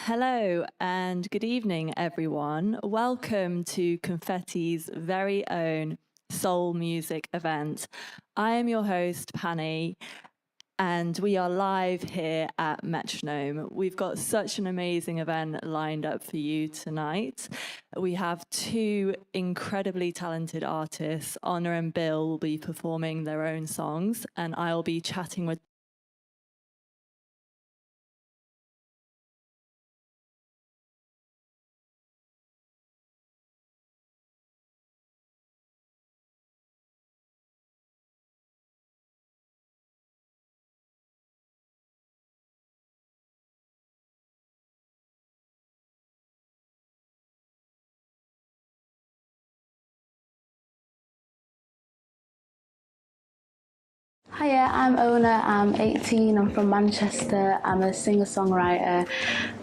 Hello and good evening, everyone. Welcome to Confetti's very own soul music event. I am your host, Pani, and we are live here at Metronome. We've got such an amazing event lined up for you tonight. We have two incredibly talented artists. Ona and Bill will be performing their own songs, and I'll be chatting with Hiya, I'm Ona, I'm 18, I'm from Manchester, I'm a singer-songwriter.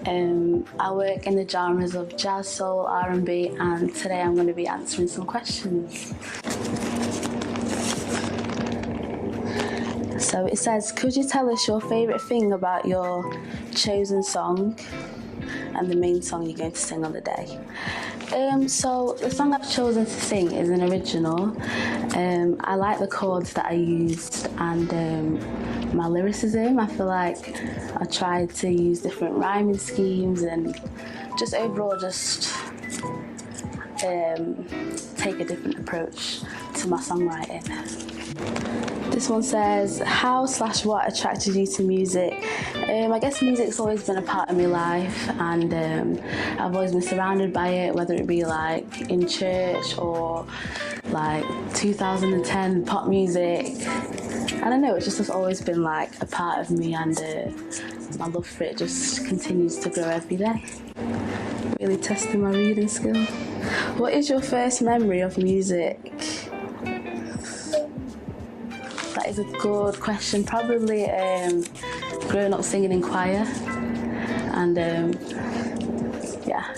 I work in the genres of jazz, soul, R&B, and today I'm going to be answering some questions. So it says, could you tell us your favourite thing about your chosen song and the main song you're going to sing on the day? So the song I've chosen to sing is an original. I like the chords that I used and my lyricism. I feel like I tried to use different rhyming schemes and just overall just take a different approach to my songwriting. This one says, how/what attracted you to music? I guess music's always been a part of my life, and I've always been surrounded by it, whether it be like in church or like 2010 pop music. I don't know, it's just has always been like a part of me, and my love for it just continues to grow every day. Really testing my reading skill. What is your first memory of music? That is a good question. Probably growing up singing in choir, and yeah,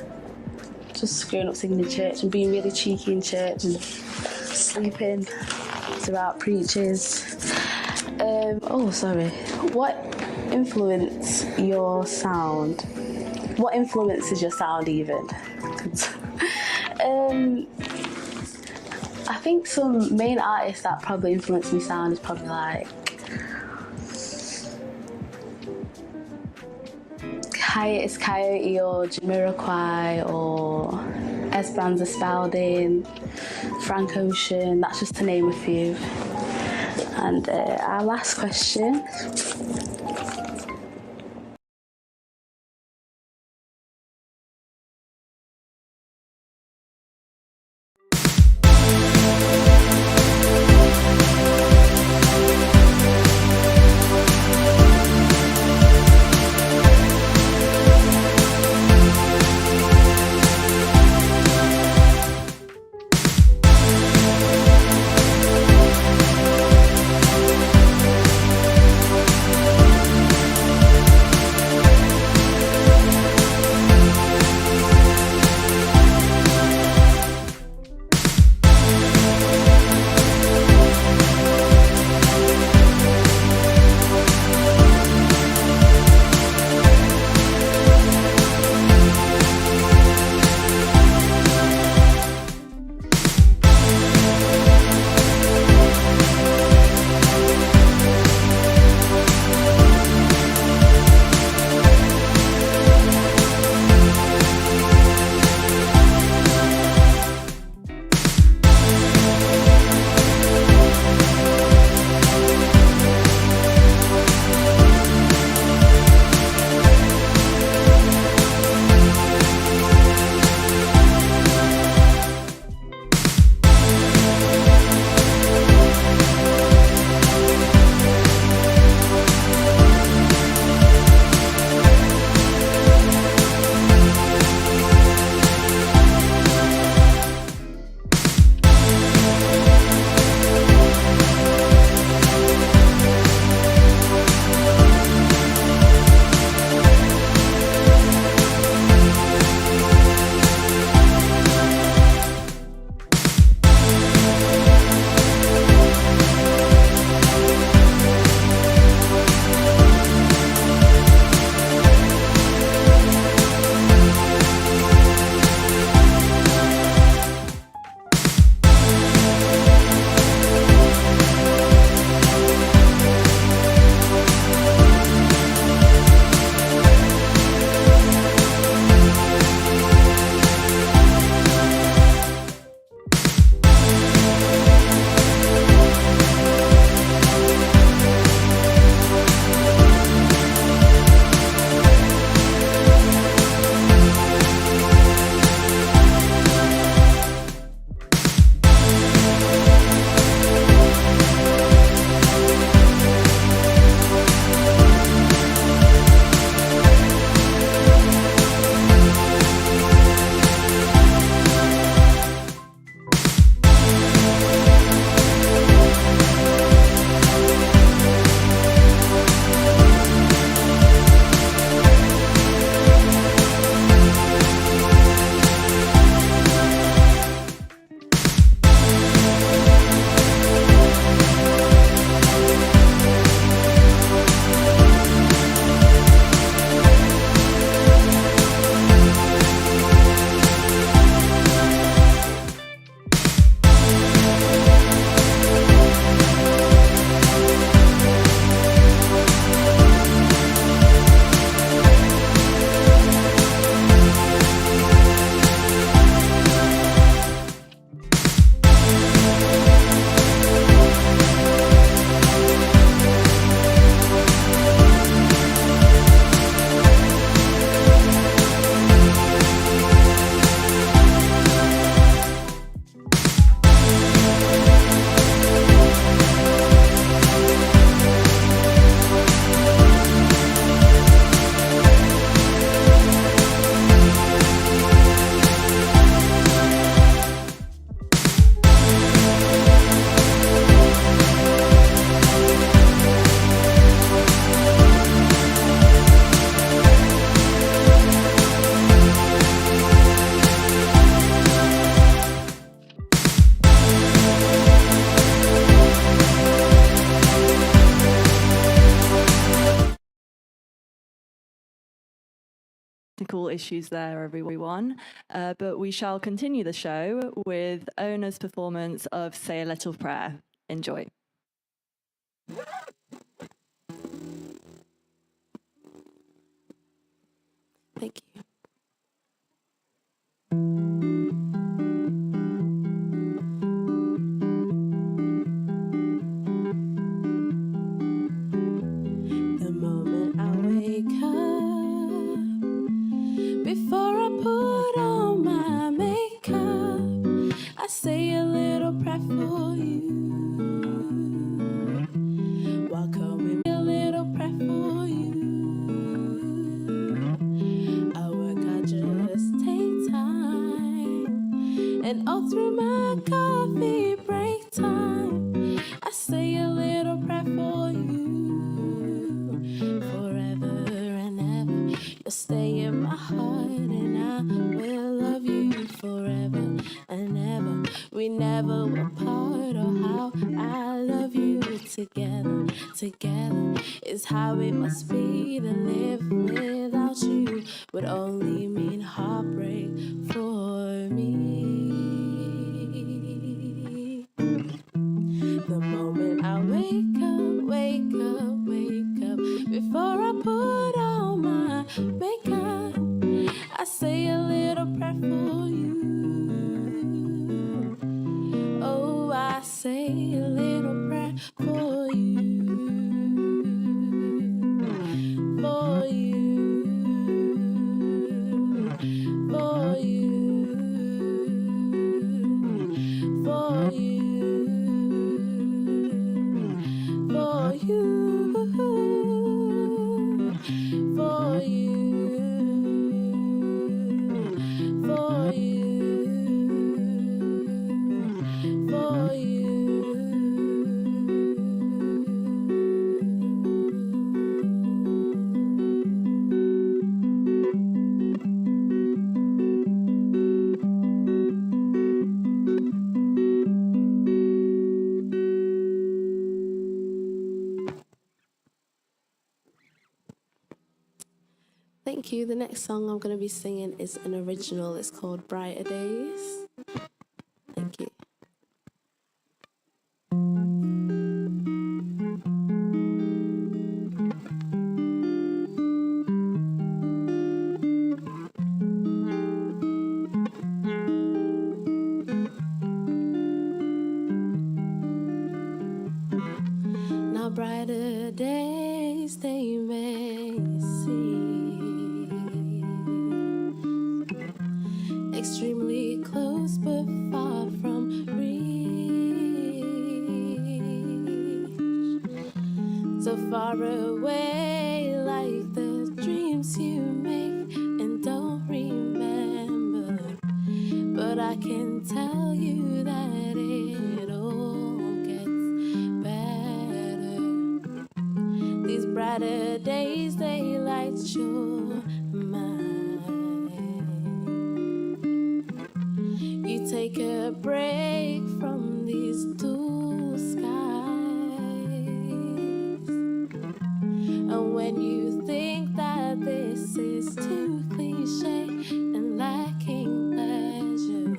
just growing up singing in church and being really cheeky in church and sleeping throughout preaches. What influences your sound? What influences your sound even? I think some main artists that probably influenced me sound is probably like Hiatus Coyote or Jamiroquai or Esperanza Spalding, Frank Ocean, that's just to name a few. And our last question. technical issues there, everyone. But we shall continue the show with Ona's performance of Say a Little Prayer. Enjoy. Thank you. The moment I wake up, before I put on my makeup, I say a little prayer for you. Welcome a little prayer for you. I work, I just take time, and all through my coffee break time, I say a little prayer for you. Forever and ever, you'll stay in my heart, and I will love you forever and ever. We never were part, oh how I love you. Together, together is how it must be to live without you. Would only mean heartbreak for me. The moment I wake up, wake up, wake up, before I put on my makeup, I say a little prayer for you. Oh, I say a little prayer for you, for you, for you, for you, for you, for you, for you, for you. Thank you. The next song I'm going to be singing is an original. It's called Brighter Days. Thank you. Now brighter days they may seem extremely close but far from reach, so far away like the dreams you make and don't remember. But I can tell you that it all gets better. These brighter days, they light your mind. You take a break from these dull skies, and when you think that this is too cliche and lacking pleasure,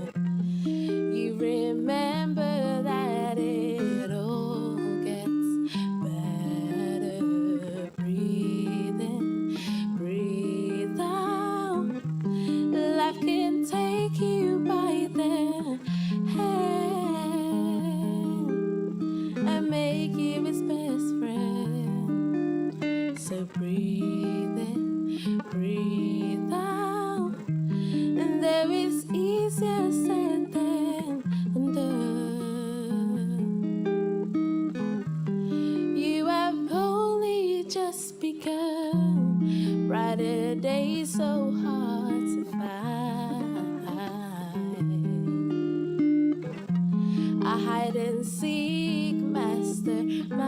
you remember that it all gets better. Breathe in, breathe out. Life can take you by the hand and make you its best friend. So breathe in, breathe out. And there is easier said than done. You have only just begun. Brighter days so hard to find. A hide and seek mastermind,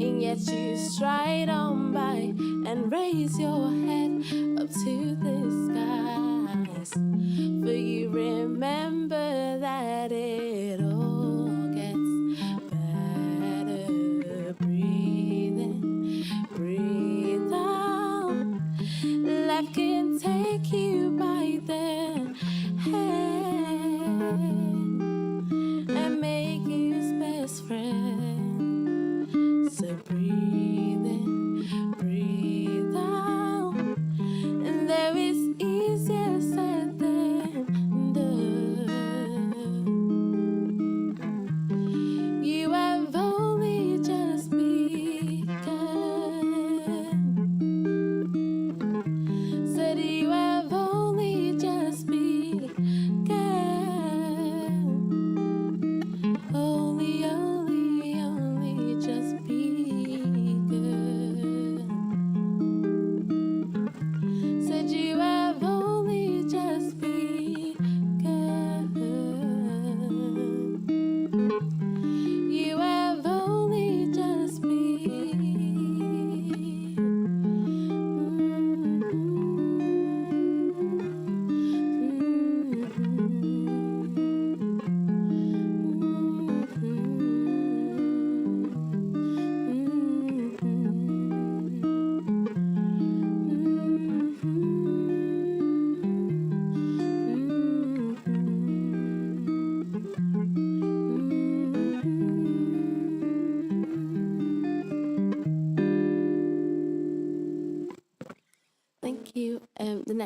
and yet you stride on by and raise your head up to the skies. For you remember that it all gets better. Breathe in, breathe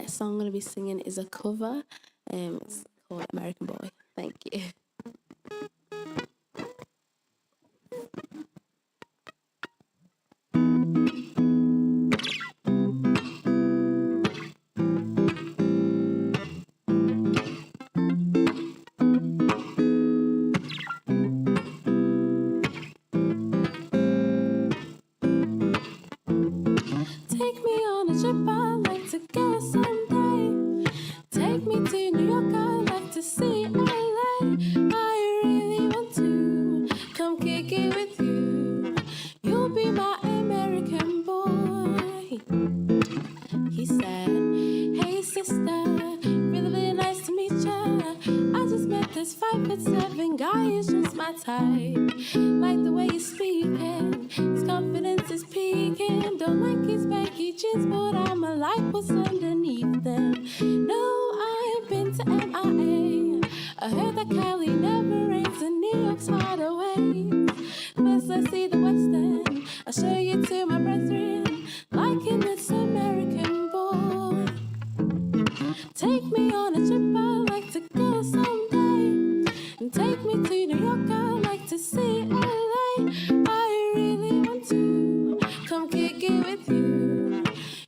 next song I'm going to be singing is a cover. It's called American Boy. Thank you. Take me on a trip, I'd like to go someday. Take me to New York, I'd like to see LA. I really want to come kick it with you. You'll be my American boy. He said, hey sister, really, really nice to meet ya. I just met this 5'7" guy, he's just my type. Like the way he's speaking, his confidence is peaking. Don't like his baggy jeans, but I'ma like what's underneath them. No, I ain't been to MIA. I heard that Cali never rains and New York's hard away. First let's see the West End, I'll show you to my brethren, like in this American boy. Take me on a trip, I'd like to go someday. And take me to New York, I'd like to see LA. I really want to come kick it with you.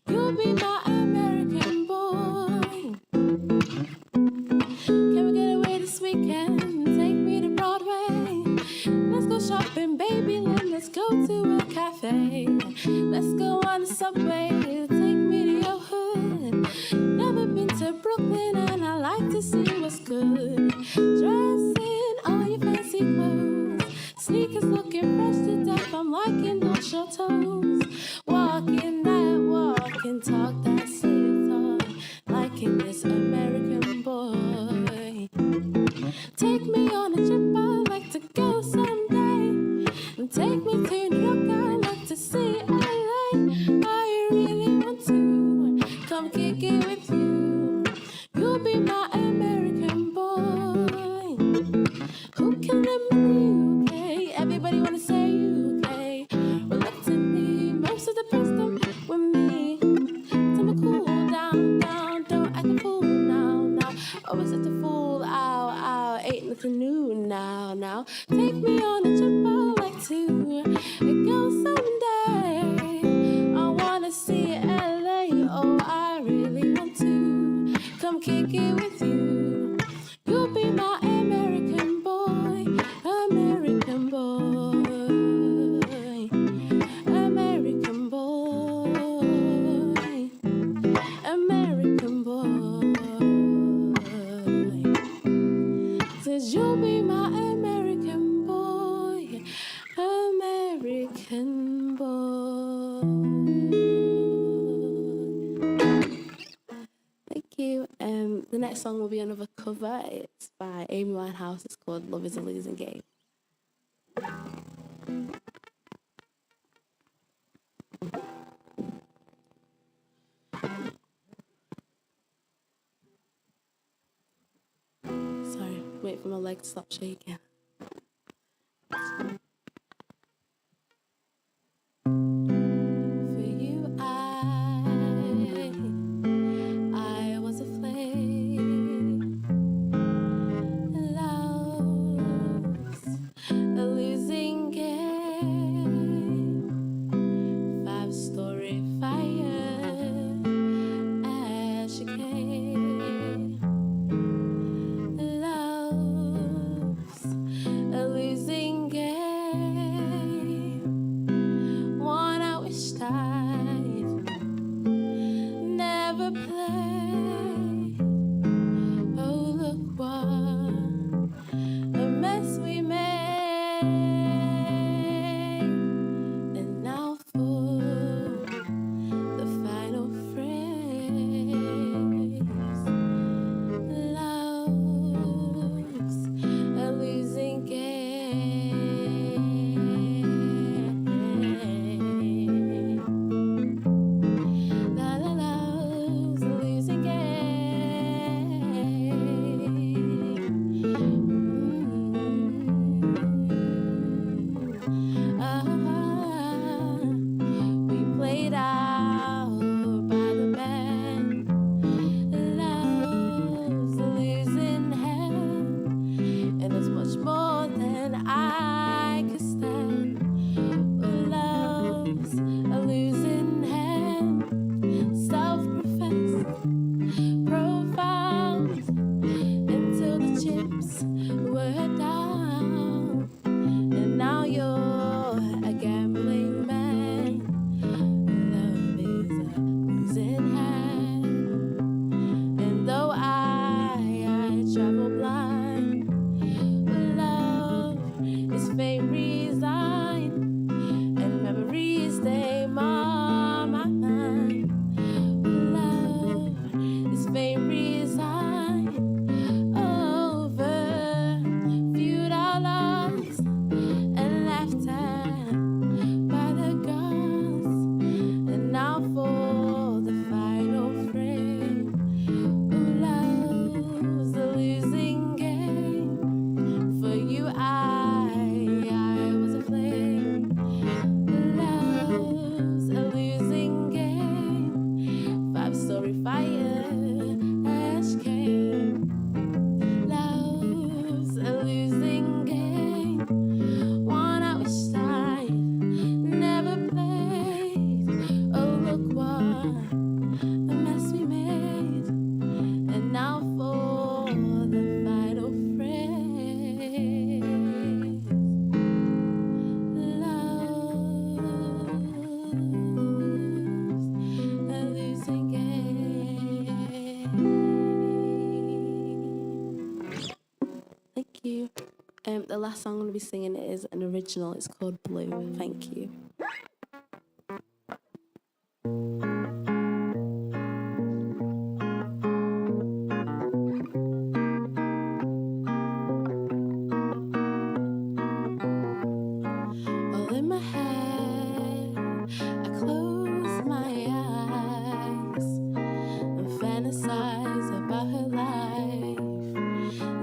You'll be my American boy. Can we get away this weekend? Take me to Broadway. Let's go shopping, baby, let's go to a cafe. Let's go on the subway, take me to your hood. Never been to Brooklyn and I like to see what's good. Dress in all your fancy clothes, sneakers looking fresh to death, I'm liking those your toes. Walking that walk and talk that sweet talk, liking this American boy. Take me on a trip, I'd like to go someday. And take me to New York, I'd like to see LA. I really want to come kick it with you. You'll be my American boy. Who can live in the UK? Everybody wanna say UK. Reluctantly, most of the press don't with me. Tell me cool down, down, don't act a fool now. Always such a fool, ow, ain't nothing new now. Take me on a trip, I'd like to go someday. I wanna see LA, oh, I really want to come kick it with you. You'll be my American boy, American boy, American boy, American boy. Says you'll be my American boy, American boy. Thank you. The next song will be another cover. It's by Amy Winehouse. It's called Love is a Losing Game. Sorry, wait for my leg to stop shaking. For you, I was a flame. Love's a losing game. 5-story fire as she came. Love's you. The last song I'm going to be singing is an original. It's called Blue. Thank you. All in my head, I close my eyes and fantasize about her life.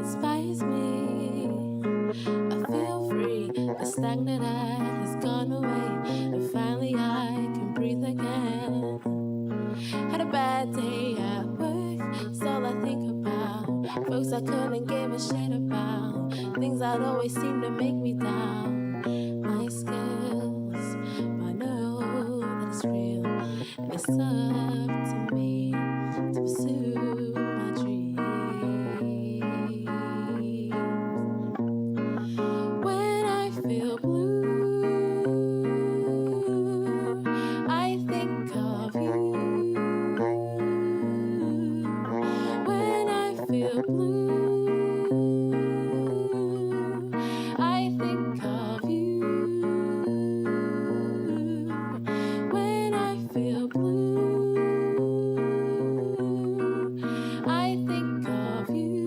Inspires me. I feel free. The stagnant air has gone away, and finally I can breathe again. Had a bad day at work, it's all I think about. Folks I couldn't give a shit about, things that always seem to make me down. My skills, but I know that it's real, and it's up to me to pursue my dreams. When I feel blue, I think of you. When I feel blue, I think of you. When I feel blue, I think of you.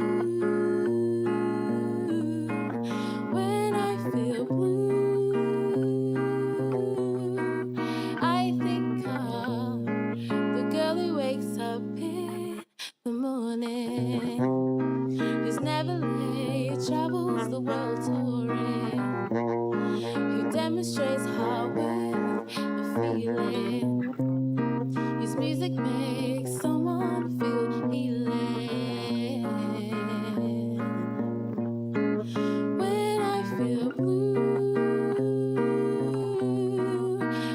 When I feel blue, I think of the girl who wakes up in the morning, who's never late, travels the world touring, who demonstrates hard work and feeling, whose music makes someone feel healing. When I feel blue,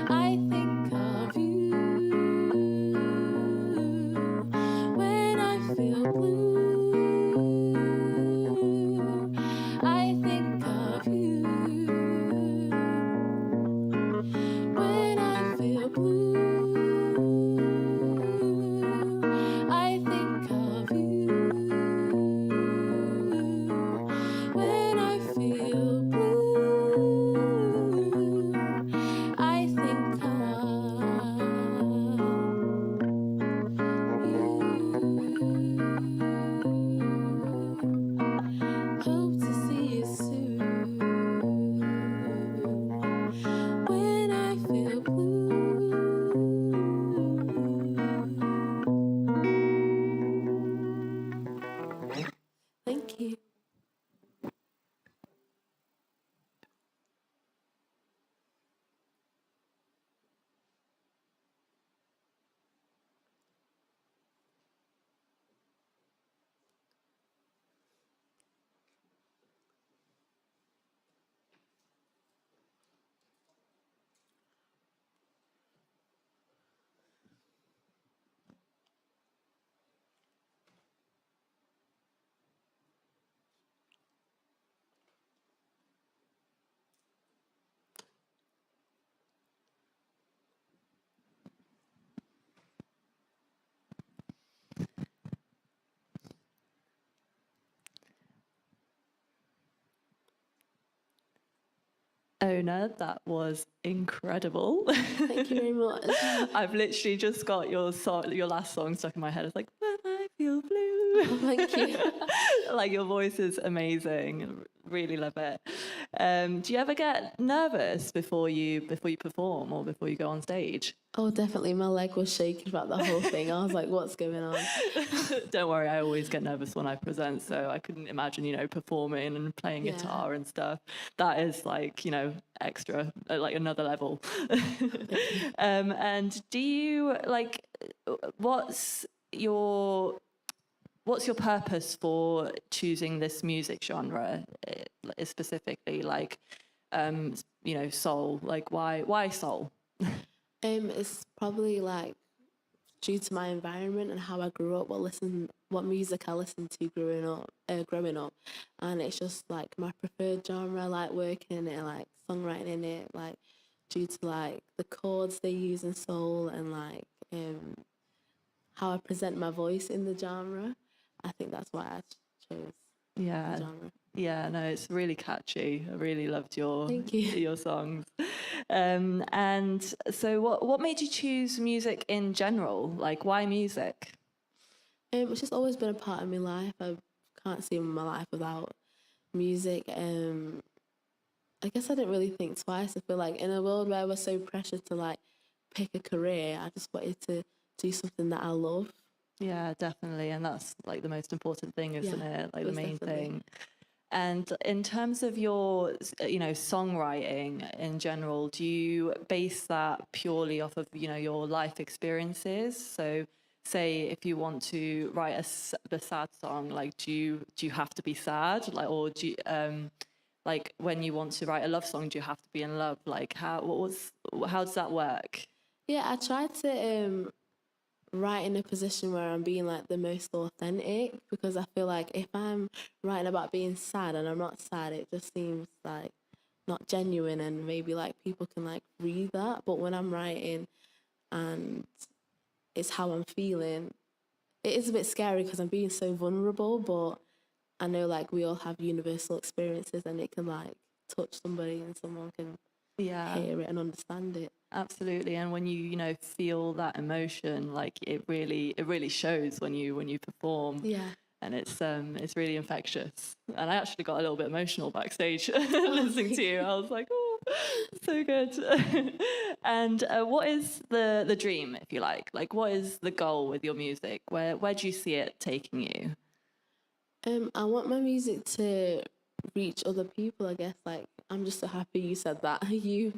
I think of you. When I feel blue, I think of you. When I feel blue, I think of you. When I feel blue, I think of you. Hope to see you soon. When I feel blue. Thank you. Ona, that was incredible. Thank you very much. I've literally just got your last song stuck in my head. It's like, when I feel blue. Oh, thank you. Like, your voice is amazing. Really love it. Do you ever get nervous before you perform or before you go on stage? Oh, definitely. My leg was shaking throughout the whole thing. I was like, what's going on? Don't worry, I always get nervous when I present, so I couldn't imagine, performing and playing guitar and stuff. That is like, extra, like another level. And do you like, what's your purpose for choosing this music genre specifically, like, soul? Like, why soul? It's probably like due to my environment and how I grew up, what music I listened to growing up, and it's just like my preferred genre. I like working in it, like songwriting in it, like due to like the chords they use in soul and like how I present my voice in the genre. I think that's why I chose the genre. Yeah, no, it's really catchy. I really loved your Thank you. your songs. And so, what made you choose music in general? Like, why music? It's just always been a part of my life. I can't see my life without music. I guess I didn't really think twice. I feel like in a world where we're so pressured to like pick a career, I just wanted to do something that I love. Yeah, definitely, and that's like the most important thing, isn't Yeah, it? Like the most main definitely. thing. And in terms of your, songwriting in general, do you base that purely off of, your life experiences? So, say if you want to write the sad song, like, do you have to be sad, like, or do you, like when you want to write a love song, do you have to be in love? Like, how does that work? Yeah, I tried to write in a position where I'm being like the most authentic, because I feel like if I'm writing about being sad and I'm not sad, it just seems like not genuine, and maybe like people can like read that. But when I'm writing and it's how I'm feeling, it is a bit scary because I'm being so vulnerable, but I know like we all have universal experiences and it can like touch somebody and someone can Yeah. hear it and understand it. Absolutely, and when you feel that emotion, like it really shows when you perform, Yeah. and it's really infectious. And I actually got a little bit emotional backstage Oh, listening to thank you. you. I was like, oh, so good. And what is the dream, if you like? Like, what is the goal with your music? Where do you see it taking you? I want my music to reach other people, I guess. Like, I'm just so happy you said that. You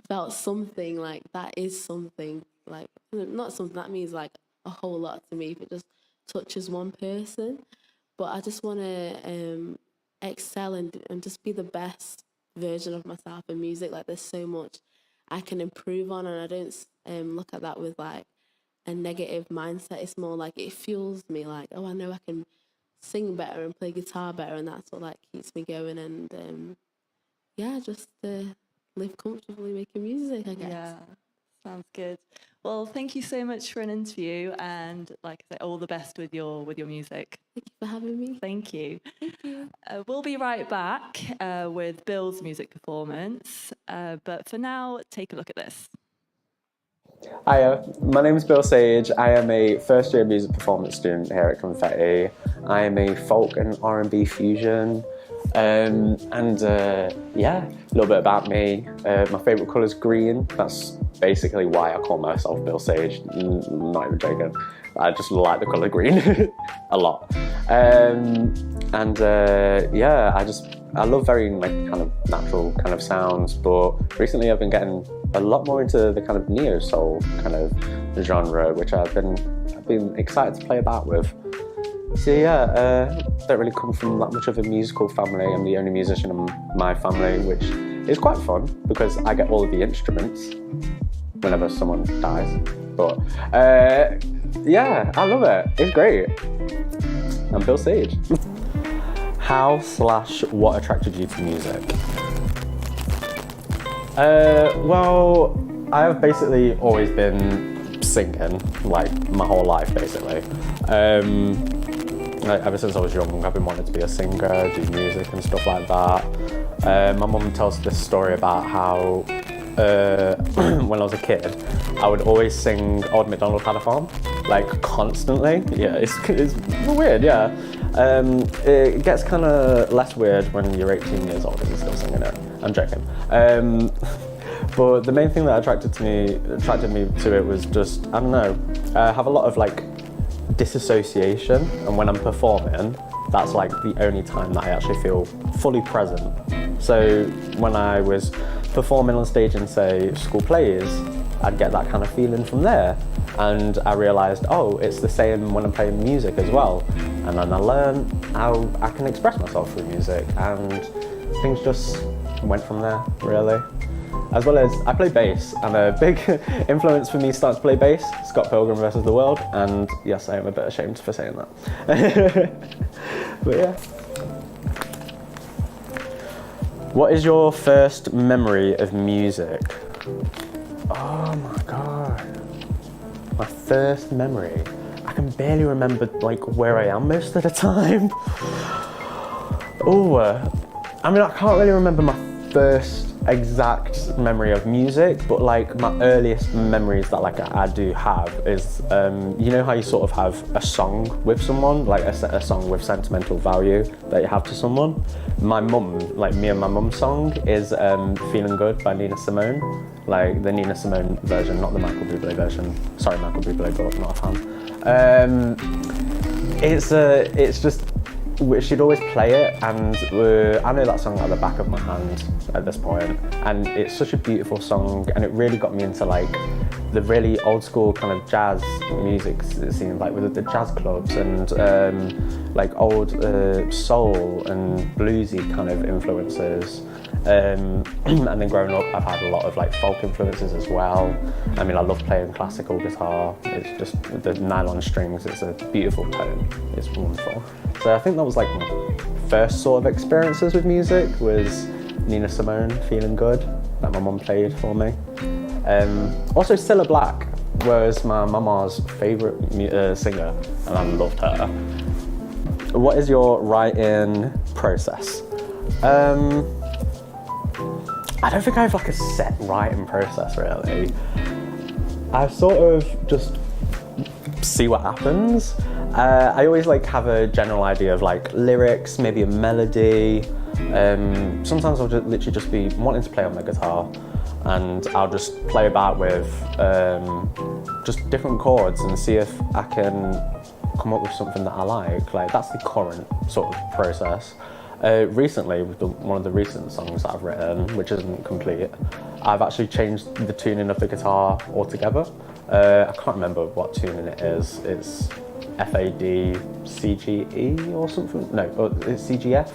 felt something, like, that is something. Like, not something that means, like, a whole lot to me if it just touches one person. But I just want to excel and just be the best version of myself in music. Like, there's so much I can improve on, and I don't look at that with, like, a negative mindset. It's more like it fuels me, like, oh, I know I can sing better and play guitar better, and that's what like keeps me going. And yeah, just live comfortably making music, I guess. Yeah, sounds good. Well, thank you so much for an interview, and like I say, all the best with your music. Thank you for having me. Thank you. Thank you. We'll be right back with Bill's music performance, but for now, take a look at this. Hiya, my name is Bill Sage. I am a first year music performance student here at Confetti. I am a folk and R&B fusion. Yeah, a little bit about me. My favourite colour is green. That's basically why I call myself Bill Sage. Not even joking. I just like the colour green a lot. Yeah, I love very like kind of natural kind of sounds, but recently I've been getting a lot more into the kind of neo soul kind of genre, which I've been excited to play about with. So yeah, don't really come from that much of a musical family. I'm the only musician in my family, which is quite fun because I get all of the instruments whenever someone dies. But yeah, I love it. It's great. I'm Bill Sage. How/what attracted you to music? Well, I have basically always been singing, like my whole life, basically. Ever since I was young, I've been wanting to be a singer, do music and stuff like that. My mum tells this story about how when I was a kid, I would always sing Old MacDonald Had a Farm, like constantly. Yeah, it's weird, yeah. It gets kind of less weird when you're 18 years old and you're still singing it. I'm joking. But the main thing that attracted me to it was just, I don't know, I have a lot of like disassociation, and when I'm performing, that's like the only time that I actually feel fully present. So when I was performing on stage in, say, school plays, I'd get that kind of feeling from there. And I realised, oh, it's the same when I'm playing music as well. And then I learned how I can express myself through music, and things just went from there, really. As well as I play bass, and a big influence for me starting to play bass, Scott Pilgrim vs. the World, and yes, I am a bit ashamed for saying that. But yeah. What is your first memory of music? Oh my god. My first memory? I can barely remember like where I am most of the time. I mean, I can't really remember my first exact memory of music, but like my earliest memories that like I do have is, you know how you sort of have a song with someone, like a song with sentimental value that you have to someone? My mum, like me and my mum's song is Feeling Good by Nina Simone, like the Nina Simone version, not the Michael Bublé version. Sorry Michael Bublé, but I'm not a fan. It's just, she'd always play it, and I know that song at the back of my hand at this point, and it's such a beautiful song, and it really got me into like the really old school kind of jazz music, it seemed like, with the jazz clubs and like old soul and bluesy kind of influences. And then growing up, I've had a lot of like folk influences as well. I mean, I love playing classical guitar. It's just the nylon strings, it's a beautiful tone. It's wonderful. So I think that was like my first sort of experiences with music, was Nina Simone, Feeling Good, that my mum played for me. Also Cilla Black was my mama's favourite singer, and I loved her. What is your write-in process? I don't think I have like a set writing process really. I sort of just see what happens. I always like have a general idea of like lyrics, maybe a melody. Sometimes I'll just literally just be wanting to play on the guitar, and I'll just play about with just different chords and see if I can come up with something that I like. Like that's the current sort of process. Recently, with one of the recent songs that I've written, which isn't complete, I've actually changed the tuning of the guitar altogether. I can't remember what tuning it is. It's FAD CGE or something. No, it's CGF.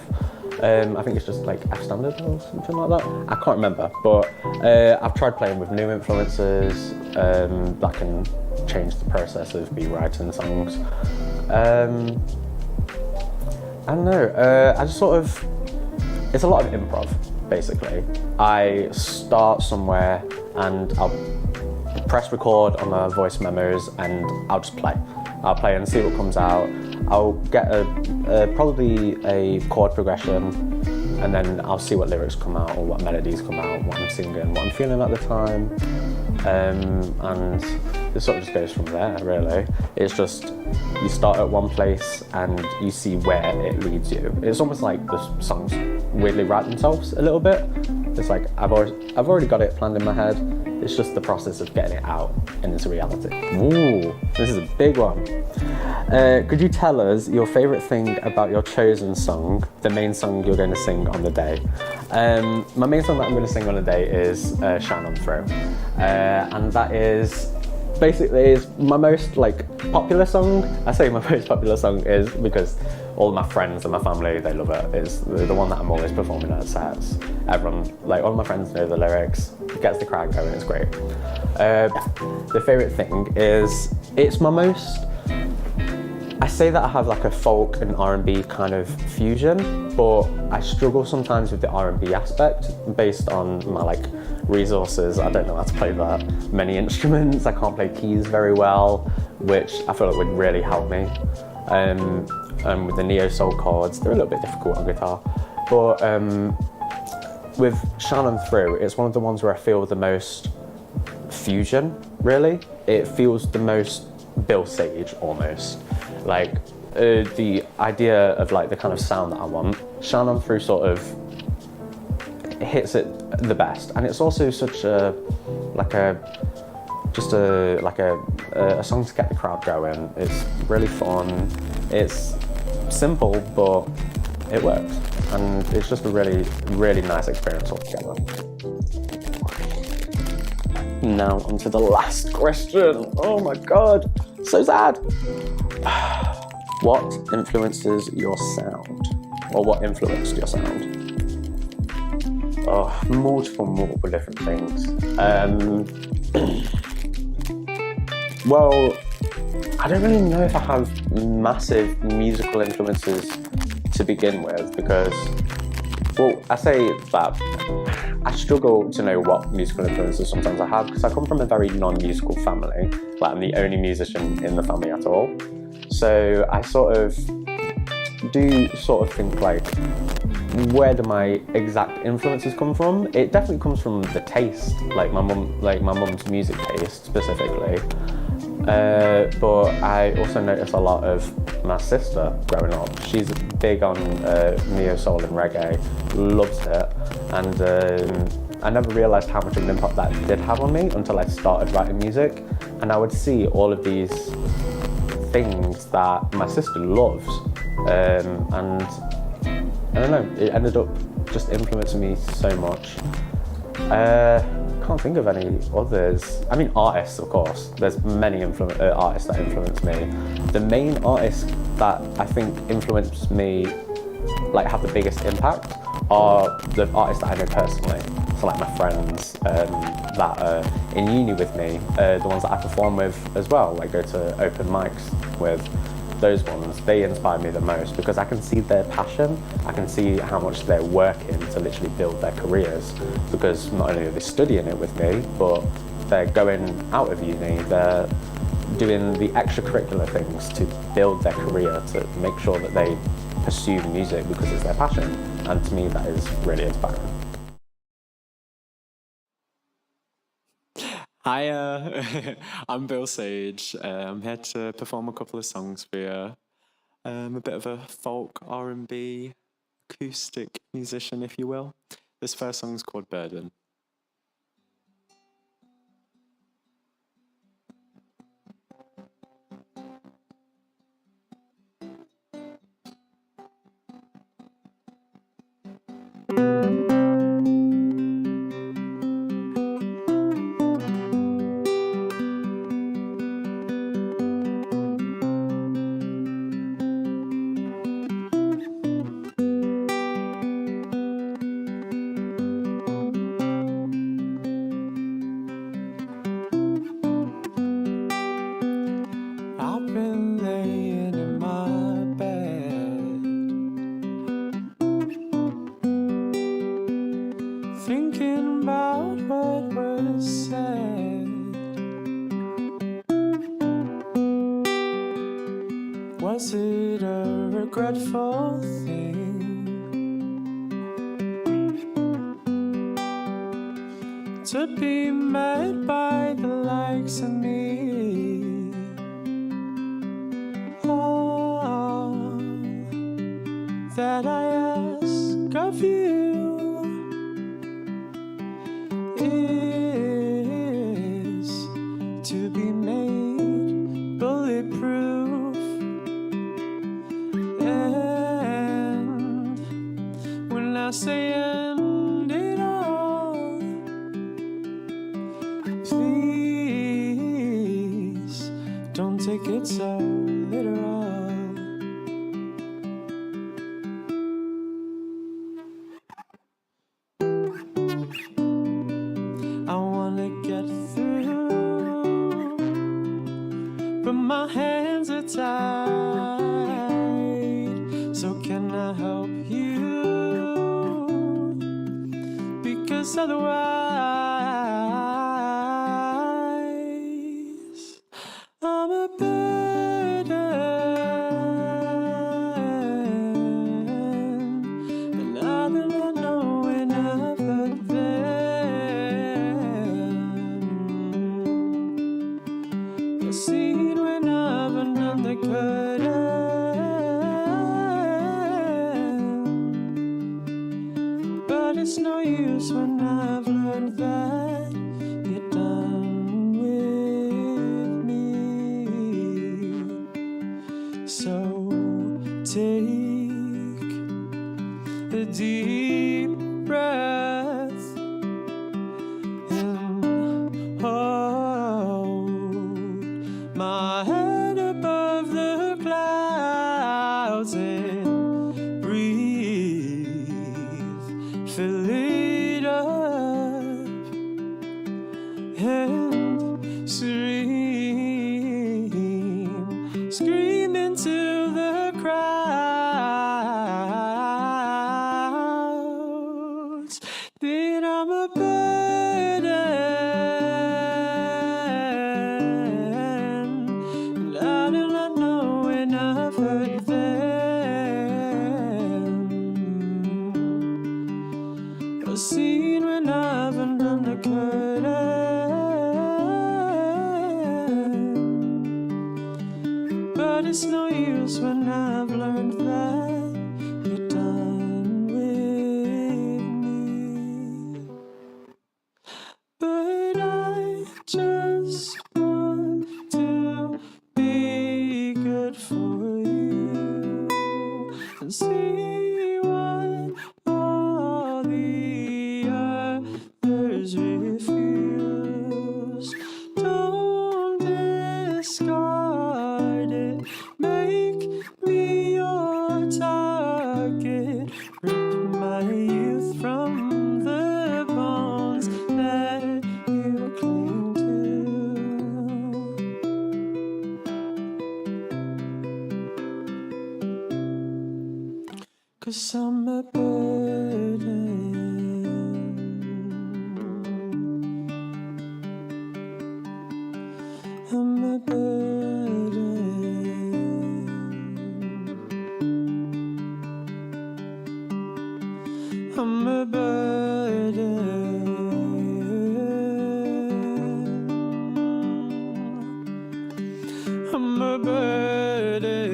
I think it's just like F standard or something like that. I can't remember, but I've tried playing with new influences that can change the process of me writing songs. I don't know, I just sort of, it's a lot of improv, basically. I start somewhere and I'll press record on my voice memos and I'll just play. I'll play and see what comes out. I'll get probably a chord progression, and then I'll see what lyrics come out or what melodies come out, what I'm singing, what I'm feeling at the time. And it sort of just goes from there, really. It's just, you start at one place and you see where it leads you. It's almost like the songs weirdly write themselves a little bit. It's like, I've already got it planned in my head. It's just the process of getting it out and into reality. Ooh, this is a big one. Could you tell us your favourite thing about your chosen song, the main song you're going to sing on the day? My main song that I'm going to sing on the day is Shine On Through. And that is basically my most like popular song. I say my most popular song is because all my friends and my family, they love it. It's the one that I'm always performing at sets. Everyone, like all my friends know the lyrics. It gets the crowd going, it's great. The favourite thing is, it's my most, I say that I have like a folk and R&B kind of fusion, but I struggle sometimes with the R&B aspect based on my like resources. I don't know how to play that many instruments. I can't play keys very well, which I feel like would really help me. And with the neo soul chords, they're a little bit difficult on guitar. But with Shine On Through, it's one of the ones where I feel the most fusion, really. It feels the most Bill Sage, almost. Like the idea of like the kind of sound that I want, Shine On Through sort of hits it the best. And it's also such a song to get the crowd going. It's really fun. It's simple, but it works. And it's just a really, really nice experience altogether. Now onto the last question. Oh my God, so sad. What influences your sound? Or what influenced your sound? Oh, multiple different things. Well, I don't really know if I have massive musical influences to begin with, because, well, I say that I struggle to know what musical influences sometimes I have, because I come from a very non-musical family. Like, I'm the only musician in the family at all. So I sort of do sort of think like, where do my exact influences come from? It definitely comes from the taste, like my mum's music taste specifically. But I also notice a lot of my sister growing up. She's big on neo soul and reggae, loves it, and I never realised how much of an impact that did have on me until I started writing music, and I would see all of these things that my sister loves, and I don't know, it ended up just influencing me so much. Can't think of any others. I mean, artists, of course. There's many artists that influence me. The main artists that I think influence me, like have the biggest impact, are the artists that I know personally. So like my friends that are in uni with me, the ones that I perform with as well, like go to open mics with. Those ones, they inspire me the most because I can see their passion, I can see how much they're working to literally build their careers, because not only are they studying it with me, but they're going out of uni, they're doing the extracurricular things to build their career, to make sure that they pursue music because it's their passion, and to me that is really inspiring. Hi, I'm Bill Sage. I'm here to perform a couple of songs for you. I'm a bit of a folk R&B acoustic musician, if you will. This first song's called Burden. I've been laying in my bed, thinking about what was said. Was it a regretful thing? To be met by the likes of me? All that I ask of you is to be made bulletproof, and when I say end it all, please don't take it so literal. I wanna get through, but my hands are tied. So can I help you? Because otherwise I'm a burden, and I do not know when I've hurt them. I've seen when I've undone the curtain, but it's no use when I've learned that you're done with me. So take a deep breath and hold my head above the clouds and breathe, fill it up and scream into the crowd. a scene when I haven't done the curtain. But it's no use when I've learned that you're done with me. But I just want to be good for you and see what all the others refuse. Don't discard it, make me your target. Rip my youth from the bones that you cling to. 'Cause I'm a burden. I'm a burden. I'm a burden. I'm a burden.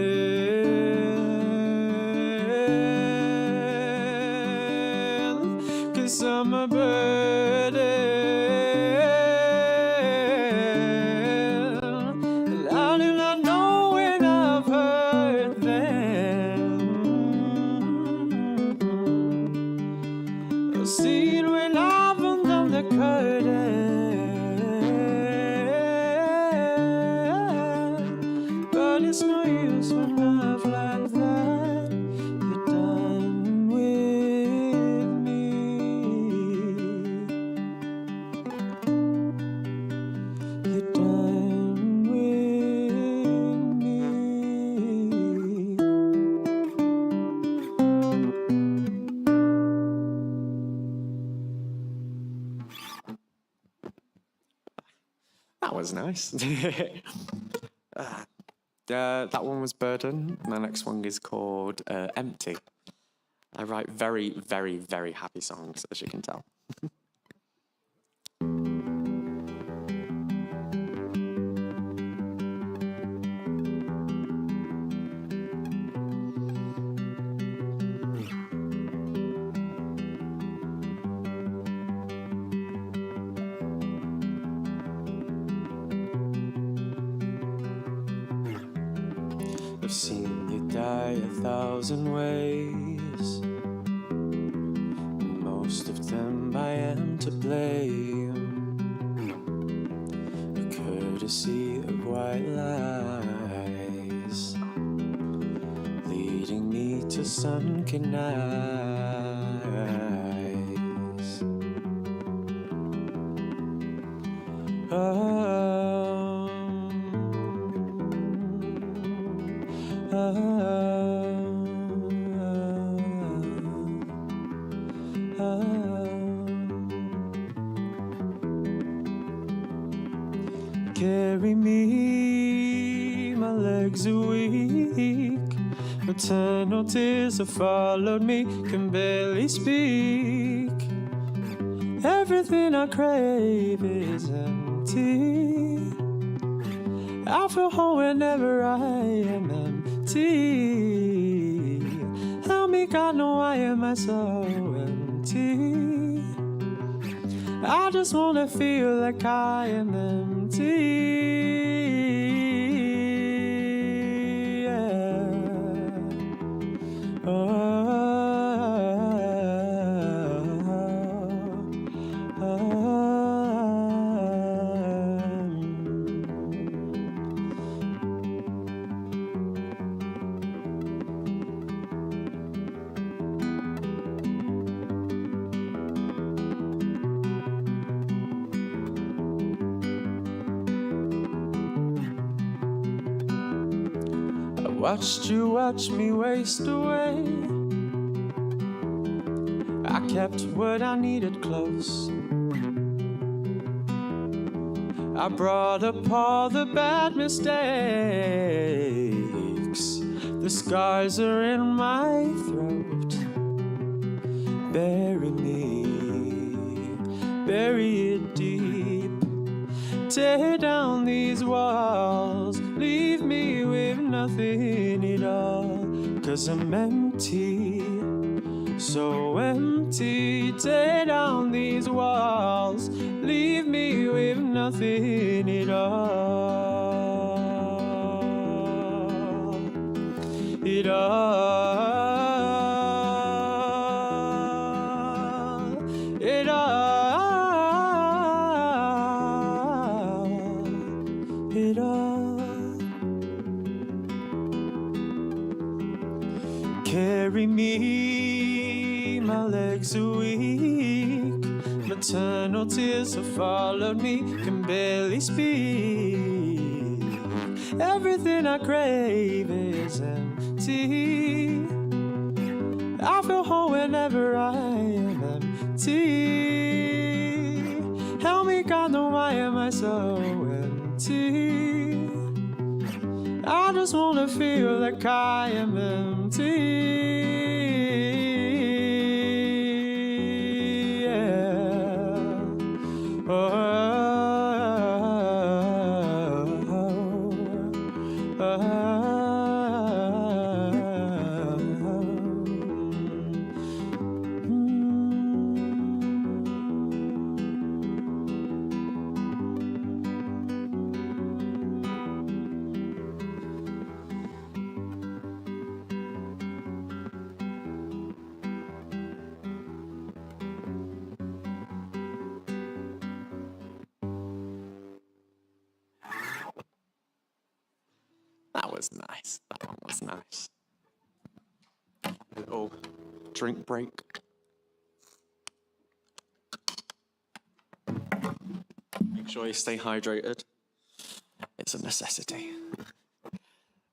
'Cause I'm a burden. And I do not know when I've hurt them. I've seen when I've undone the curtain. But it's no use when I've learned that you're done with me. You're done with me. That was nice. That one was Burden. My next one is called Empty. I write very, very, very happy songs, as you can tell. I've seen you die 1,000 ways, and most of them I am to blame. A courtesy of white lies, leading me to sunken eyes. Carry me, my legs are weak. Eternal tears have followed me, can barely speak. Everything I crave is empty. I feel whole whenever I am empty. Help me, God, know why am I so empty? I just wanna feel like I am empty. Yeah. Watched you watch me waste away. I kept what I needed close. I brought up all the bad mistakes. The scars are in my throat. Bury me. tear down these walls, leave me with nothing at all. 'Cause I'm empty, so empty. Tear down these walls, leave me with nothing at all. It all. It all. It all. Carry me, my legs are weak. Maternal tears have followed me, can barely speak. Everything I crave is empty. I feel whole whenever I am empty. Help me, God, know why am I so empty? I just wanna feel like I am empty. Yeah. Oh, oh, oh, that was nice. That one was nice. Little drink break. Make sure you stay hydrated. It's a necessity.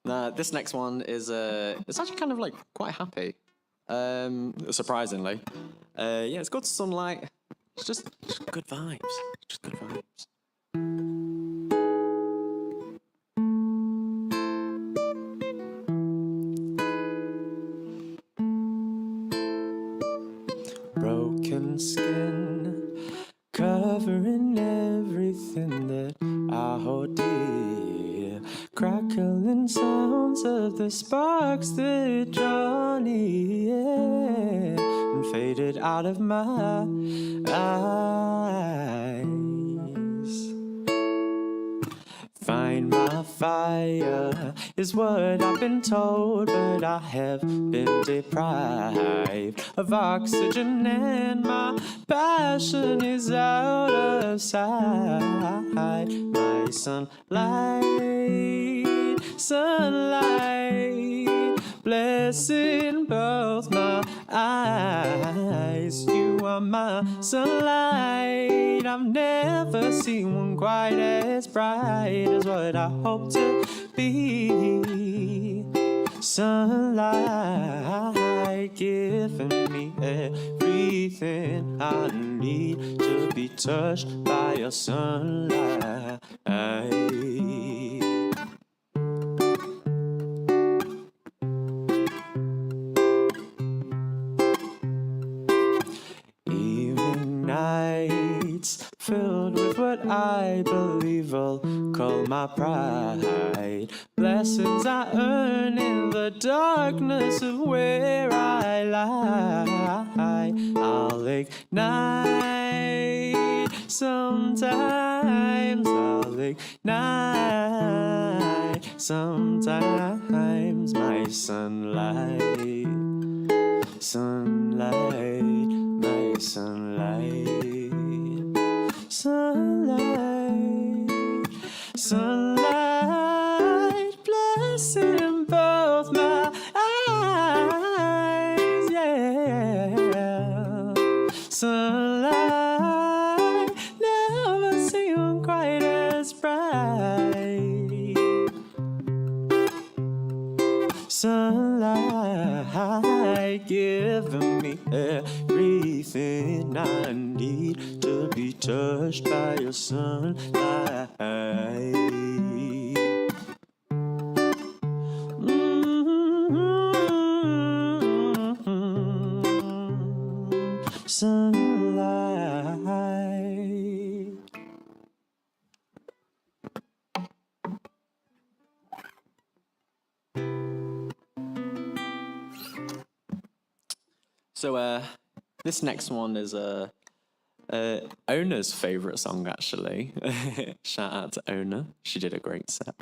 Now, this next one is it's actually kind of like quite happy. Surprisingly. Yeah, it's got sunlight. It's just good vibes. Just good vibes. Broken skin, covering everything that I hold dear. Crackling sounds of the sparks that draw near and faded out of my eyes. Find my fire is what I've been told, but I have been deprived of oxygen and my passion is out of sight. My sunlight, sunlight, blessing both my eyes. You are my sunlight. I've never seen one quite as bright as what I hope to be. Sunlight, giving me everything I need to be touched by your sunlight. Evening nights filled with what I believe I'll call my pride. Blessings I earn in the darkness of where I lie. I'll ignite sometimes. I'll ignite sometimes. My sunlight, sunlight, my sunlight, sunlight, sunlight, blessing both my eyes, yeah. Sunlight, never seen quite as bright. Sunlight, giving me everything I need to be touched by your sunlight. Sunlight. So this next one is Ona's favourite song, actually. Shout out to Ona. She did a great set.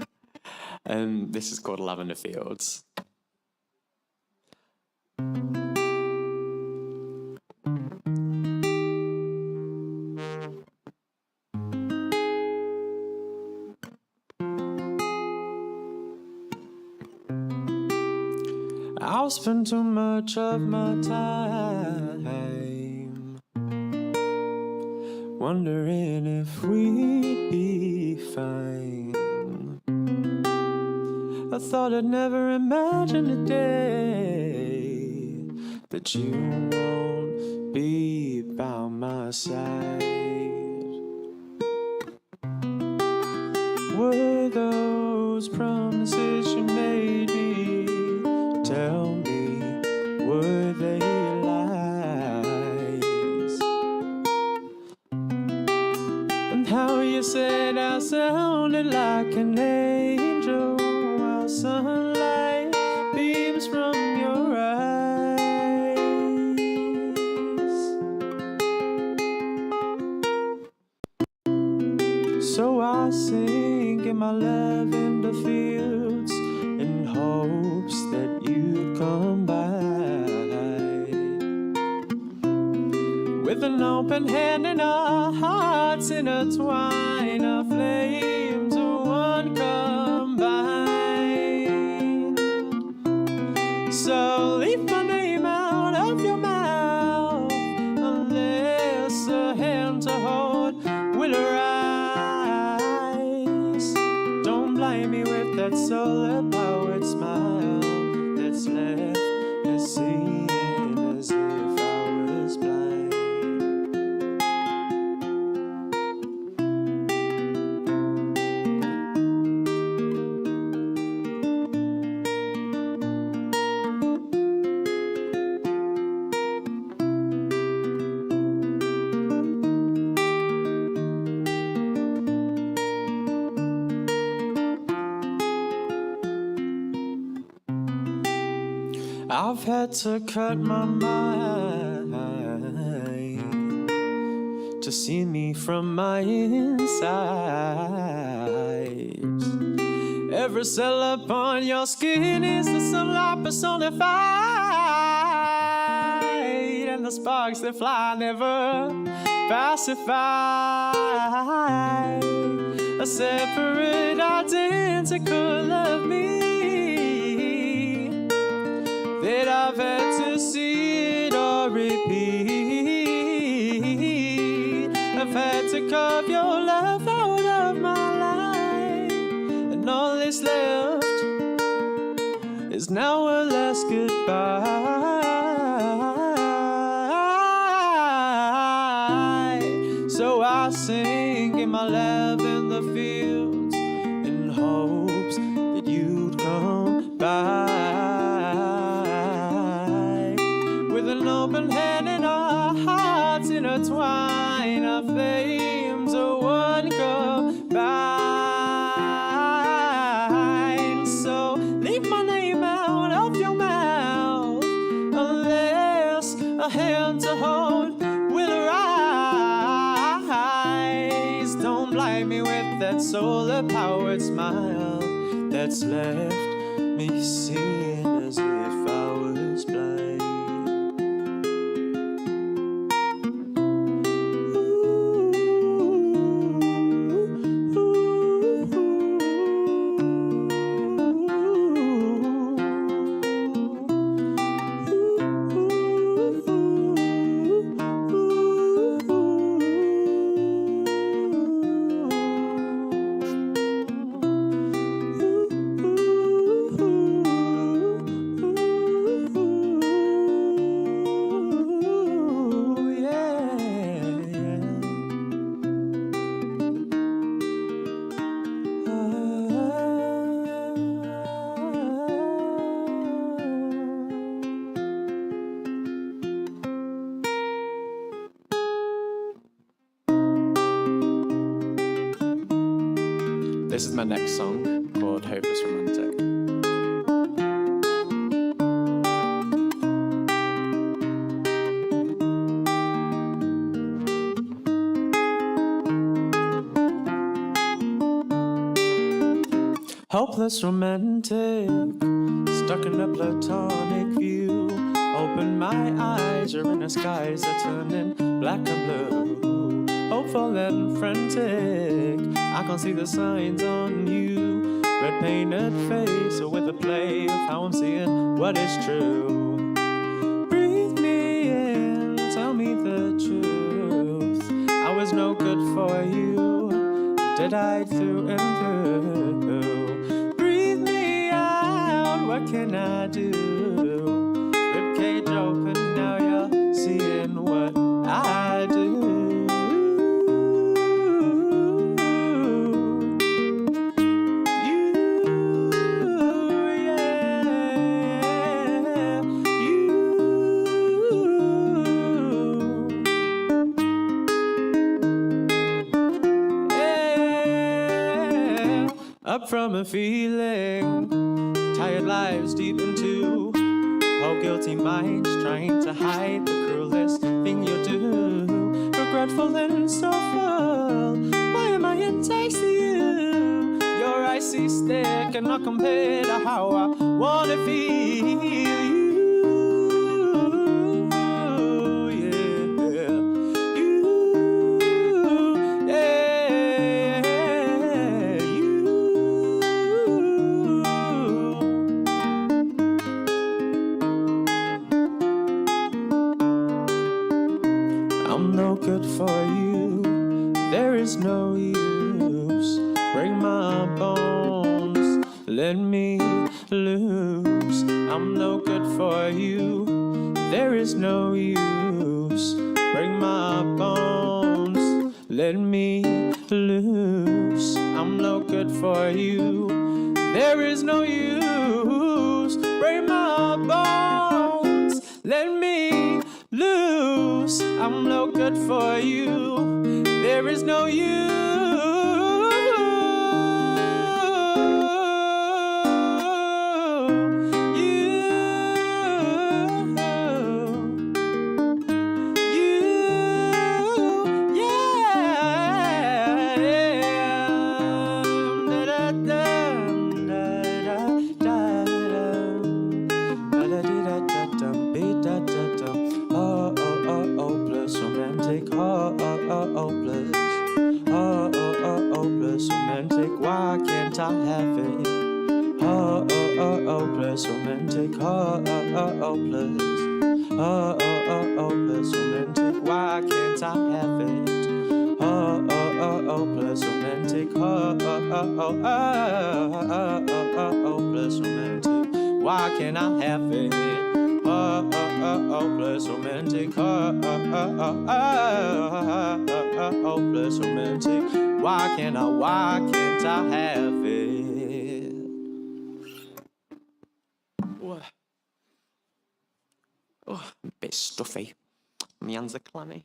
This is called Lavender Fields. I'll spend too much of my time wondering if we'd be fine. I thought I'd never imagine a day that you won't be by my side. Were those promises you made me? Tell me, were they lies? And how you said I sounded like an angel while sunlight beams from your eyes. So I sing in my lavender fields in hopes that you'd come by. With an open hand and our hearts intertwine, our flames are one combined. So leave my name out of your mouth, unless a hand to hold will arise. Don't blind me with that solar-powered smile that's left me seeing as if I was blind. I've had to cut my mind to see me from my insides. Every cell upon your skin is the sunlight personified, and the sparks that fly never pacify. A separate, identical of me that I've had to see it or repeat. I've had to carve your love out of my life, and all that's left is now a last goodbye. So I sing in my lavender fields in hopes that you'd come by. With an open hand and our hearts intertwine, our flames are one combined. So leave my name out of your mouth, unless a hand to hold will arise. Don't blind me with that solar-powered smile that's left me seeing as if I was blind. This is my next song called Hopeless Romantic. Hopeless romantic, stuck in a platonic view. Open my eyes, your inner skies are turning black and blue. Hopeful and frantic, I can see the signs on you. Red painted face with a play of how I'm seeing what is true. Breathe me in, tell me the truth. I was no good for you, did I through and through. Breathe me out, what can I do? Ribcage open, now you're seeing what I do. Up from a feeling, tired lives deep into whole guilty minds trying to hide the cruelest thing you do. Regretful and so full, why am I enticed to you? Your icy stick and not compared to how I wanna feel you. Good for you, there is no use. Break my bones, let me loose. I'm no good for you, there is no use. Break my bones, let me loose. I'm no good for you, there is no use. Break my bones, let me loose. I'm no good for you, there is no you. Why can't I have it? Oh, oh, oh, oh, plus romantic. Oh, oh, oh, oh, plus. Oh, oh, oh, oh, plus romantic. Why can't I have it? Oh, oh, oh, oh, plus romantic. Oh, oh, oh, oh, oh, oh, oh, oh, plus romantic. Why can't I have it? Oh, oh, oh, oh, plus romantic. Oh, oh, oh, oh, oh, oh, plus romantic. Why can't I have it? Oh, a bit stuffy. My hands are clammy.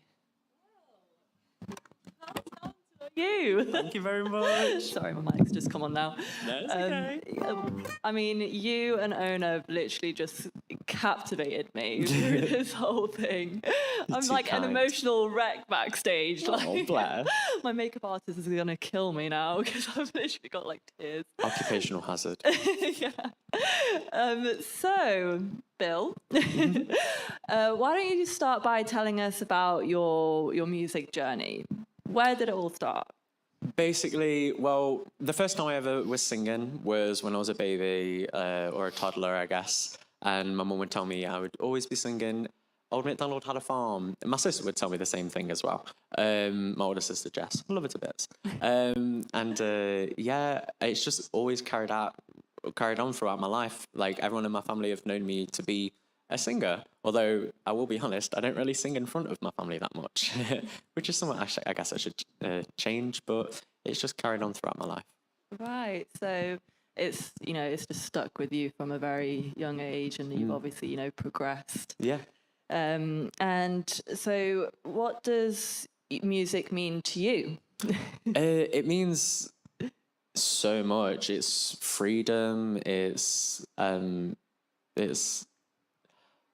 You. Thank you very much. Sorry, my mic's just come on now. No, it's okay. I mean, you and Ona have literally just captivated me through this whole thing. I'm too like kind. an emotional wreck backstage. Oh, Like, bless. my makeup artist is gonna kill me now because I've literally got like tears. Occupational hazard. Yeah. So, Bill, why don't you start by telling us about your music journey? Where did it all start? Basically, well, the first time I ever was singing was when I was a baby or a toddler, I guess. And my mum would tell me I would always be singing Old MacDonald Had a Farm. And my sister would tell me the same thing as well. My older sister, Jess. I love her to bits. Yeah, it's just always carried on throughout my life. Like, everyone in my family have known me to be a singer, although I will be honest, I don't really sing in front of my family that much, which is something I guess I should change, but it's just carried on throughout my life. Right, so it's just stuck with you from a very young age, and you've obviously progressed. Yeah. And so what does music mean to you? It means so much. It's freedom. It's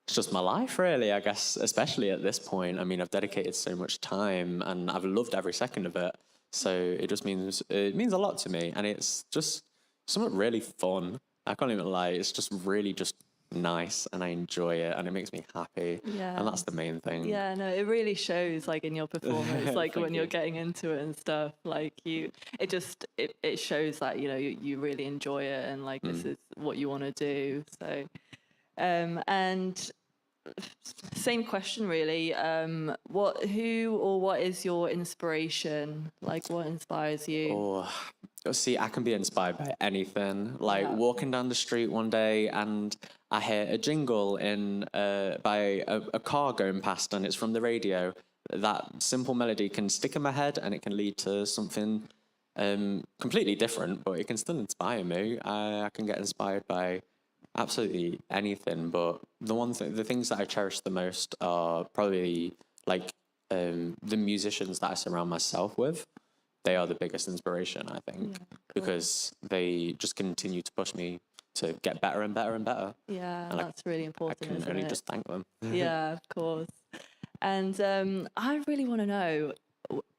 just my life, really, I guess, especially at this point. I mean, I've dedicated so much time and I've loved every second of it. So it just means a lot to me. And it's just something really fun. I can't even lie. It's just really just nice, and I enjoy it, and it makes me happy. Yeah. And that's the main thing. Yeah, no, it really shows like in your performance, like Thank when you're you. getting into it and stuff, like it shows that, you know, you really enjoy it and like this is what you want to do. So, and same question really, who or what is your inspiration? Like what inspires you? Oh, see, I can be inspired by anything. Like Yeah. walking down the street one day and I hear a jingle by a car going past, and it's from the radio. That simple melody can stick in my head, and it can lead to something completely different, but it can still inspire me. I can get inspired by absolutely anything, but the things that I cherish the most are probably like the musicians that I surround myself with. They are the biggest inspiration, I think, because they just continue to push me to get better and better and better. Yeah, And that's really I important, can isn't only it? just thank them. Yeah, of course. And I really want to know,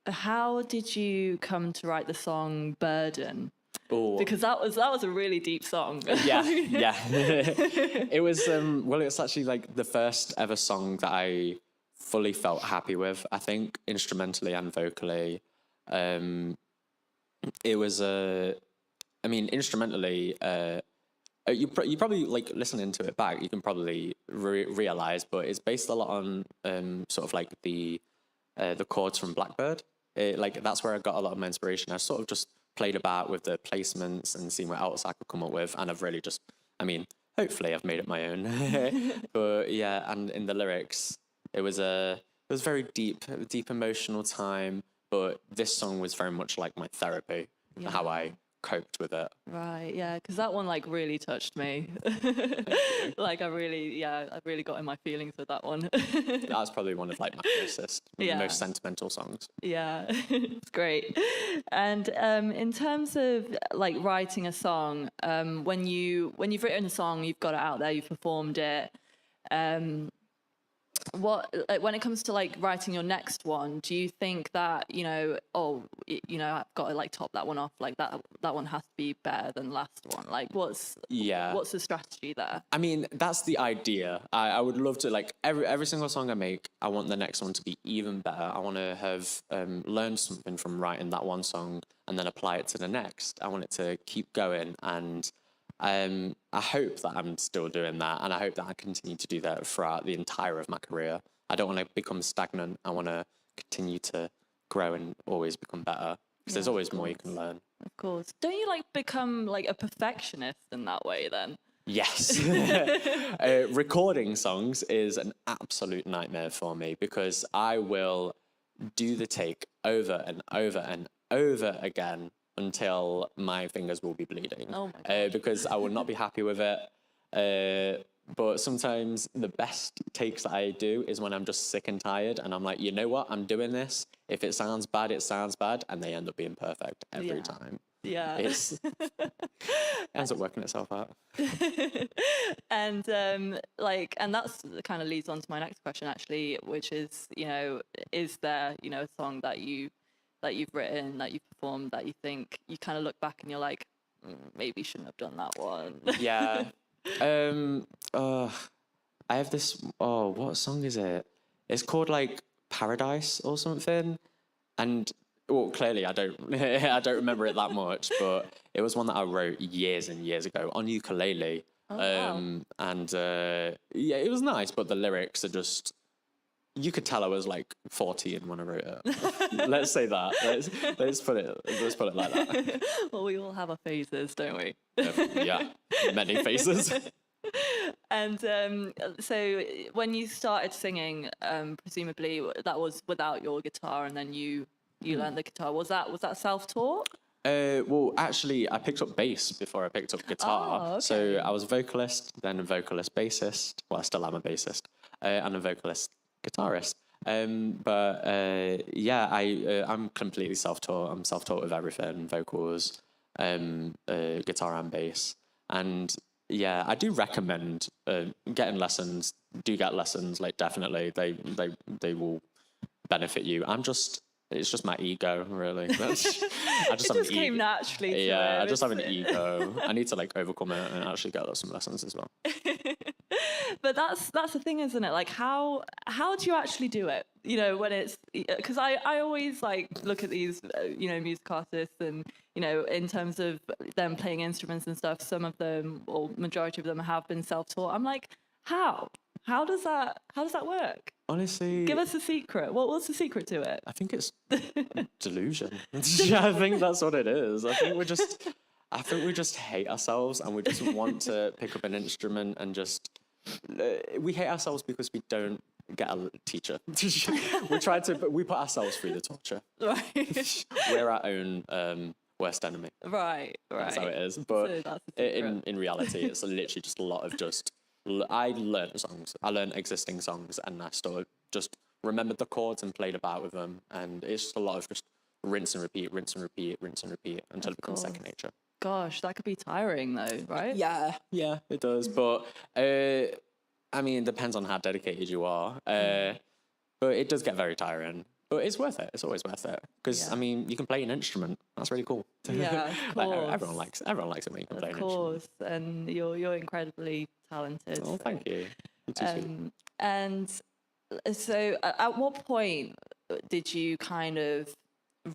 how did you come to write the song "Burden"? Oh, Because that was a really deep song. yeah. It was well, it's actually like the first ever song that I fully felt happy with. I think instrumentally and vocally. It was I mean, instrumentally, you probably like listening to it back, you can probably realize, but it's based a lot on sort of like the chords from Blackbird. Like that's where I got a lot of my inspiration. I sort of just played about with the placements and seen what else I could come up with, and I've really just, I mean, hopefully I've made it my own. But yeah, and in the lyrics, it was very deep emotional time. But this song was very much like my therapy, how I coped with it. Right, yeah, because that one like really touched me. Like I really got in my feelings with that one. That's probably one of like my closest, most sentimental songs. Yeah, it's great. And in terms of like writing a song, when you've written a song, you've got it out there, you've performed it. What, like, when it comes to like writing your next one, do you think that, you know, I've got to like top that one off, like that one has to be better than last one? Like what's the strategy there? I mean, that's the idea. I would love to, like, every single song I make, I want the next one to be even better. I want to have learned something from writing that one song and then apply it to the next. I want it to keep going, and I hope that I'm still doing that, and I hope that I continue to do that throughout the entire of my career. I don't want to become stagnant. I want to continue to grow and always become better, because there's always more you can learn. Of course. Don't you like become like a perfectionist in that way then? Yes. Recording songs is an absolute nightmare for me, because I will do the take over and over and over again until my fingers will be bleeding. Oh my God. Because I will not be happy with it. But sometimes the best takes that I do is when I'm just sick and tired, and I'm like, you know what, I'm doing this. If it sounds bad, it sounds bad, and they end up being perfect every time. Yeah. It ends up working itself out. And and that's kind of leads on to my next question actually, which is, you know, is there, you know, a song that you've written, that you've performed, that you think you kind of look back and you're like, maybe shouldn't have done that one? Yeah. I have this, what song is it? It's called like Paradise or something. And well, clearly I don't remember it that much, but it was one that I wrote years and years ago on ukulele. Oh, wow. And yeah, it was nice, but the lyrics are just, you could tell I was like 14 when I wrote it. Let's say that. Let's put it like that. Well, we all have our phases, don't we? Yeah, many phases. And so when you started singing, presumably that was without your guitar, and then you learned the guitar. Was that self-taught? Well, actually, I picked up bass before I picked up guitar. Oh, okay. So I was a vocalist, then a vocalist bassist. Well, I still am a bassist, and a vocalist guitarist. Yeah, I'm completely self-taught. I'm self-taught with everything: vocals, guitar, and bass. And yeah, I do recommend getting lessons. Do get lessons, like definitely. They will benefit you. I'm just It's just my ego, really. I just It have just an came ego. naturally to Yeah, him, I just have an it's- ego. I need to like overcome it and actually get some lessons as well. But that's the thing, isn't it? Like, how do you actually do it? You know, when it's, because I always like look at these music artists, and in terms of them playing instruments and stuff, some of them, or majority of them, have been self-taught. I'm like, how does that work? Honestly, Give us a secret. What's the secret to it? I think it's delusion. Yeah, I think that's what it is. I think we just hate ourselves, and we just want to pick up an instrument and just. We hate ourselves because we don't get a teacher. We put ourselves through the torture. Right. We're our own worst enemy. Right. That's how it is. But So that's the secret. in reality, it's literally just a lot of just. I learned songs. I learned existing songs, and I still just remembered the chords and played about with them. And it's just a lot of just rinse and repeat, rinse and repeat, rinse and repeat until it becomes second nature. Gosh, that could be tiring though, right? Yeah, it does. But I mean, it depends on how dedicated you are. But it does get very tiring. But it's worth it. It's always worth it because I mean, you can play an instrument. That's really cool. Yeah, of course. Everyone likes it when you can play an Of course, and you're incredibly talented. instrument. Oh, thank you. You too, sweet. And so, at what point did you kind of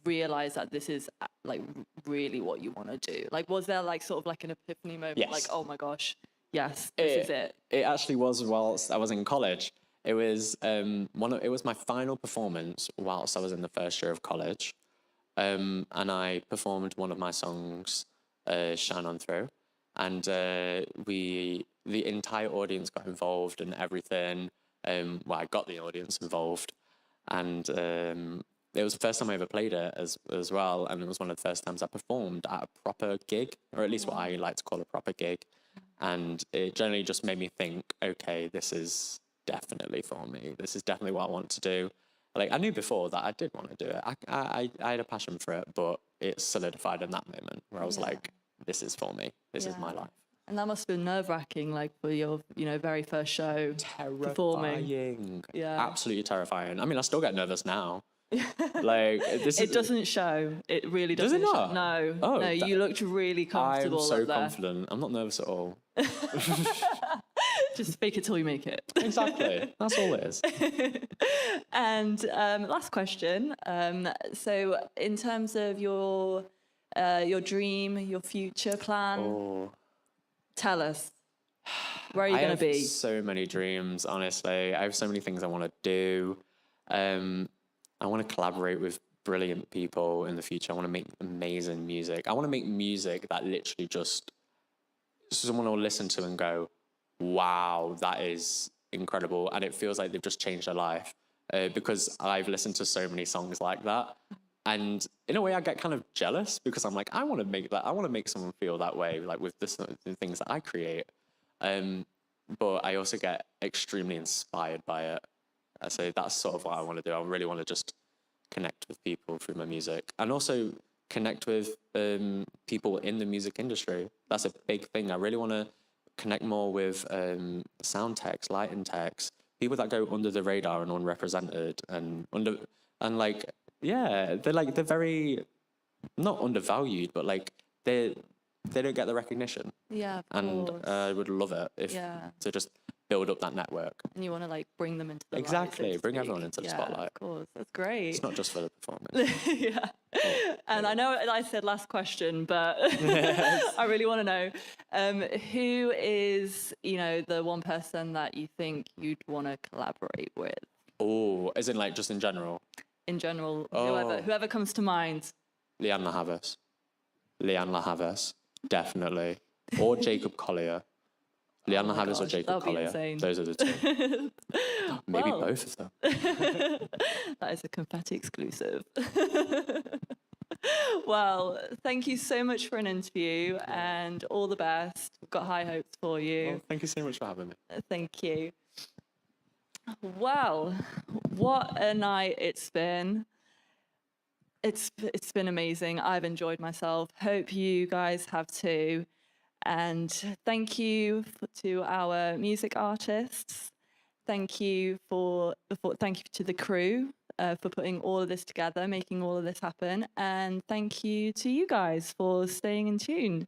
realize that this is like really what you want to do? Like, was there like sort of like an epiphany moment? Yes. Like, oh my gosh, yes, this is it. It actually was whilst I was in college. It was it was my final performance whilst I was in the first year of college, and I performed one of my songs, "Shine On Through," and the entire audience got involved and everything. I got the audience involved, and it was the first time I ever played it as well, and it was one of the first times I performed at a proper gig, or at least what I like to call a proper gig, and it generally just made me think, okay, this is definitely for me. This is definitely what I want to do. Like, I knew before that I did want to do it. I had a passion for it, but it solidified in that moment where I was like, this is for me. This is my life. And that must have been nerve-wracking, like for your, very first show, performing. Terrifying. Yeah. Absolutely terrifying. I mean, I still get nervous now. Like, It doesn't show. It really Does doesn't. it not? Show. No. Oh, no. You looked really comfortable. I'm so up there. confident. I'm not nervous at all. Just fake it till you make it. Exactly. That's all it is. And last question. So, in terms of your dream, your future plan, tell us. Where are you going to be? I have so many dreams, honestly. I have so many things I want to do. I want to collaborate with brilliant people in the future. I want to make amazing music. I want to make music that literally just someone will listen to and go, wow, that is incredible. And it feels like they've just changed their life because I've listened to so many songs like that. And in a way, I get kind of jealous because I'm like, I want to make that. I want to make someone feel that way, like with the things that I create. But I also get extremely inspired by it. So that's sort of what I want to do. I really want to just connect with people through my music and also connect with people in the music industry. That's a big thing. I really want to connect more with sound techs, lighting techs, people that go under the radar and unrepresented they're very not undervalued, but like they don't get the recognition. Yeah, of and course. I would love it if to just build up that network. And you want to like bring them into the light, Exactly, so to bring speak. everyone into the spotlight. Of course, that's great. It's not just for the performance. Yeah. And I know I said last question, but I really want to know who is, the one person that you think you'd want to collaborate with? Oh, as in like just in general? In general, Oh. whoever comes to mind. Leanne LaHavas, definitely. Or Jacob Collier. Leanne LaHavas or gosh, Jacob that'll be Collier. insane. Those are the two. Maybe Well. both of them. That is a Confetti exclusive. Well, thank you so much for an interview and all the best. We've got high hopes for you. Well, thank you so much for having me. Thank you. Well, what a night it's been. It's been amazing. I've enjoyed myself. Hope you guys have too. And thank you to our music artists. Thank you to the crew for putting all of this together, making all of this happen. And thank you to you guys for staying in tune.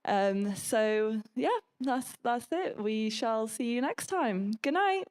So yeah, that's it. We shall see you next time. Good night.